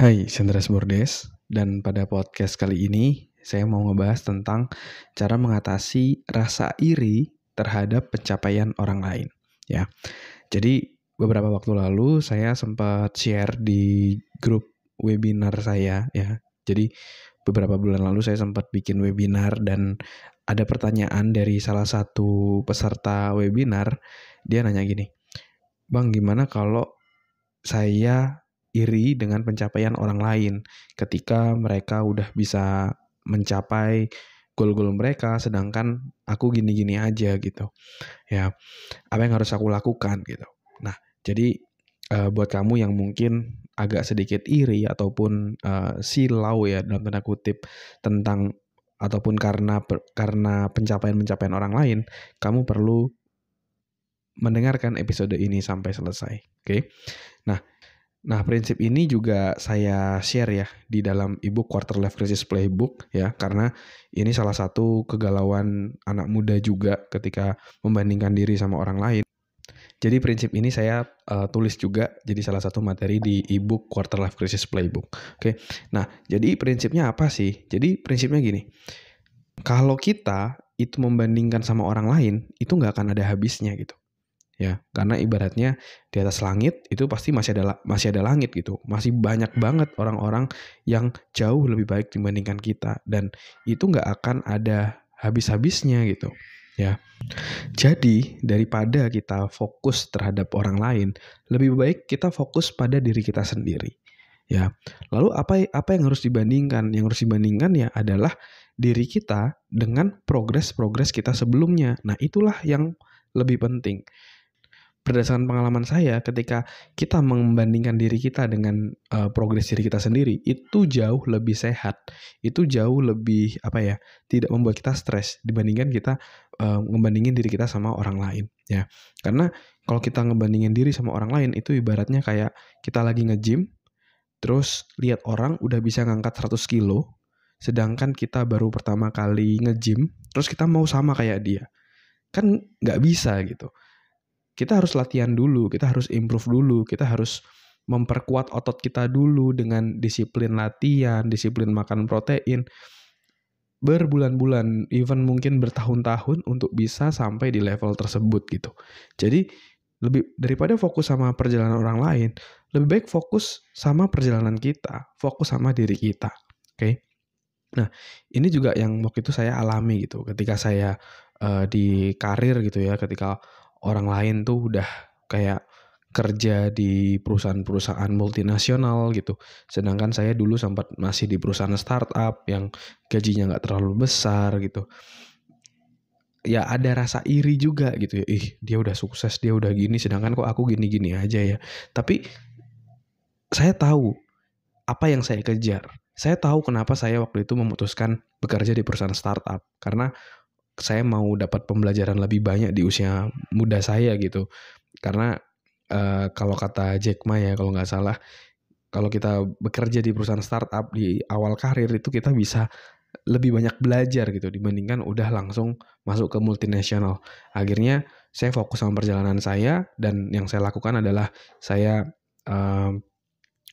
Hai, Chandra Bordes, dan pada podcast kali ini saya mau ngebahas tentang cara mengatasi rasa iri terhadap pencapaian orang lain. Ya, jadi beberapa waktu lalu saya sempat share di grup webinar saya. Ya, jadi beberapa bulan lalu saya sempat bikin webinar dan ada pertanyaan dari salah satu peserta webinar. Dia nanya gini, Bang, gimana kalau saya iri dengan pencapaian orang lain ketika mereka udah bisa mencapai goal-goal mereka, sedangkan aku gini-gini aja gitu. Ya, apa yang harus aku lakukan gitu. Nah, jadi buat kamu yang mungkin agak sedikit iri ataupun silau ya dalam tanda kutip tentang ataupun karena pencapaian-pencapaian orang lain, kamu perlu mendengarkan episode ini sampai selesai. Oke? Nah, prinsip ini juga saya share ya di dalam ebook Quarter Life Crisis Playbook ya, karena ini salah satu kegalauan anak muda juga ketika membandingkan diri sama orang lain. Jadi prinsip ini saya tulis juga jadi salah satu materi di ebook Quarter Life Crisis Playbook. Oke. Nah, jadi prinsipnya apa sih? Jadi prinsipnya gini. Kalau kita itu membandingkan sama orang lain, itu nggak akan ada habisnya gitu. Ya, karena ibaratnya di atas langit itu pasti masih ada langit gitu. Masih banyak banget orang-orang yang jauh lebih baik dibandingkan kita dan itu nggak akan ada habis-habisnya gitu. Ya. Jadi, daripada kita fokus terhadap orang lain, lebih baik kita fokus pada diri kita sendiri. Ya. Lalu apa yang harus dibandingkan? Yang harus dibandingkan ya adalah diri kita dengan progres-progres kita sebelumnya. Nah, itulah yang lebih penting. Berdasarkan pengalaman saya, ketika kita membandingkan diri kita dengan progres diri kita sendiri, itu jauh lebih sehat, itu jauh lebih tidak membuat kita stres dibandingkan kita ngebandingin diri kita sama orang lain, ya. Karena kalau kita ngebandingin diri sama orang lain, itu ibaratnya kayak kita lagi nge-gym, terus lihat orang udah bisa ngangkat 100 kilo, sedangkan kita baru pertama kali nge-gym, terus kita mau sama kayak dia, kan nggak bisa gitu. Kita harus latihan dulu, kita harus improve dulu, kita harus memperkuat otot kita dulu dengan disiplin latihan, disiplin makan protein, berbulan-bulan, even mungkin bertahun-tahun untuk bisa sampai di level tersebut gitu. Jadi lebih daripada fokus sama perjalanan orang lain, lebih baik fokus sama perjalanan kita, fokus sama diri kita. Oke? Nah, ini juga yang waktu itu saya alami gitu ketika saya di karir gitu ya, ketika orang lain tuh udah kayak kerja di perusahaan-perusahaan multinasional gitu. Sedangkan saya dulu sempat masih di perusahaan startup yang gajinya nggak terlalu besar gitu. Ya ada rasa iri juga gitu ya. Dia udah sukses, dia udah gini, sedangkan kok aku gini-gini aja ya. Tapi saya tahu apa yang saya kejar. Saya tahu kenapa saya waktu itu memutuskan bekerja di perusahaan startup. Karena saya mau dapat pembelajaran lebih banyak di usia muda saya gitu. Karena kalau kata Jack Ma ya kalau nggak salah, kalau kita bekerja di perusahaan startup di awal karir itu kita bisa lebih banyak belajar gitu dibandingkan udah langsung masuk ke multinasional. Akhirnya saya fokus sama perjalanan saya dan yang saya lakukan adalah saya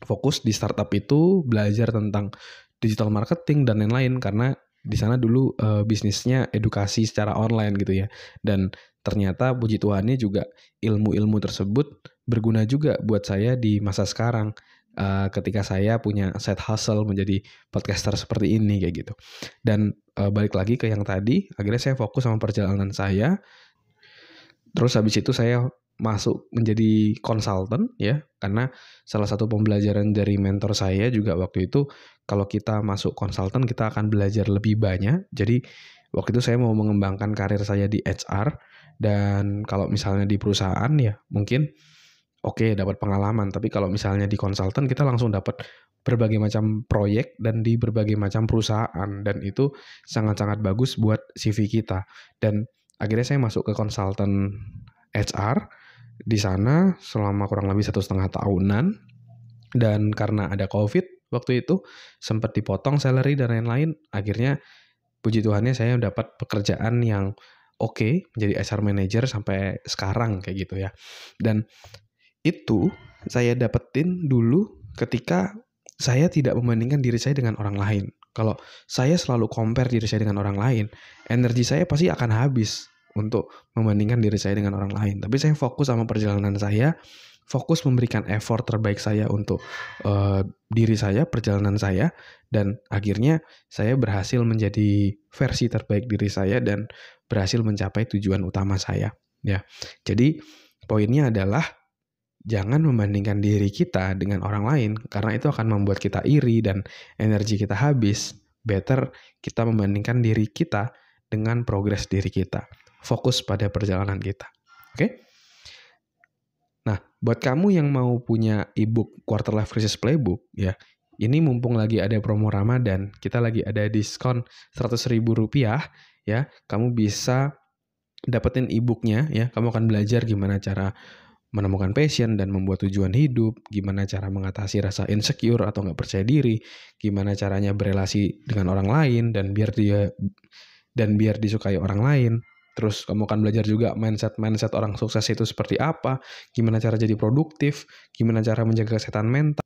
fokus di startup itu belajar tentang digital marketing dan lain-lain karena di sana dulu bisnisnya edukasi secara online gitu ya. Dan ternyata puji Tuhannya juga ilmu-ilmu tersebut berguna juga buat saya di masa sekarang ketika saya punya side hustle menjadi podcaster seperti ini kayak gitu. Dan balik lagi ke yang tadi, akhirnya saya fokus sama perjalanan saya. Terus habis itu saya masuk menjadi konsultan ya, karena salah satu pembelajaran dari mentor saya juga waktu itu kalau kita masuk konsultan kita akan belajar lebih banyak. Jadi waktu itu saya mau mengembangkan karir saya di HR dan kalau misalnya di perusahaan ya mungkin oke dapat pengalaman, tapi kalau misalnya di konsultan kita langsung dapat berbagai macam proyek dan di berbagai macam perusahaan dan itu sangat-sangat bagus buat CV kita. Dan akhirnya saya masuk ke konsultan HR di sana selama kurang lebih 1,5 tahunan dan karena ada COVID waktu itu sempat dipotong salary dan lain-lain. Akhirnya puji Tuhannya saya dapat pekerjaan yang oke menjadi HR manager sampai sekarang kayak gitu ya. Dan itu saya dapetin dulu ketika saya tidak membandingkan diri saya dengan orang lain. Kalau saya selalu compare diri saya dengan orang lain, energi saya pasti akan habis untuk membandingkan diri saya dengan orang lain. Tapi saya fokus sama perjalanan saya, fokus memberikan effort terbaik saya untuk diri saya, perjalanan saya, dan akhirnya saya berhasil menjadi versi terbaik diri saya dan berhasil mencapai tujuan utama saya. Ya, jadi poinnya adalah jangan membandingkan diri kita dengan orang lain, karena itu akan membuat kita iri dan energi kita habis. Better kita membandingkan diri kita dengan progres diri kita. Fokus pada perjalanan kita. Oke? Nah, buat kamu yang mau punya ebook Quarter Life Crisis Playbook, ya, ini mumpung lagi ada promo Ramadan, kita lagi ada diskon Rp100.000, ya, kamu bisa dapetin ebooknya, ya, kamu akan belajar gimana cara menemukan passion dan membuat tujuan hidup, gimana cara mengatasi rasa insecure atau nggak percaya diri, gimana caranya berelasi dengan orang lain dan biar disukai orang lain. Terus kamu akan belajar juga mindset orang sukses itu seperti apa, gimana cara jadi produktif, gimana cara menjaga kesehatan mental.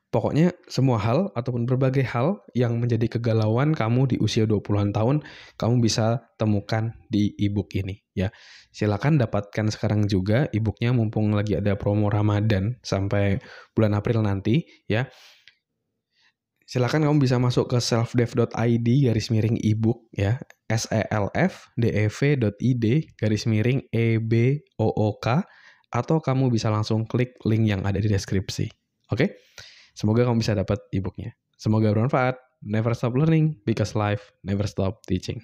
Pokoknya semua hal ataupun berbagai hal yang menjadi kegalauan kamu di usia 20-an tahun, kamu bisa temukan di ebook ini, ya. Silakan dapatkan sekarang juga ebooknya mumpung lagi ada promo Ramadan sampai bulan April nanti, ya. Silakan kamu bisa masuk ke selfdev.id/ebook, ya. selfdev.id/ebook, atau kamu bisa langsung klik link yang ada di deskripsi. Oke? Semoga kamu bisa dapat ebooknya. Semoga bermanfaat. Never stop learning because life never stop teaching.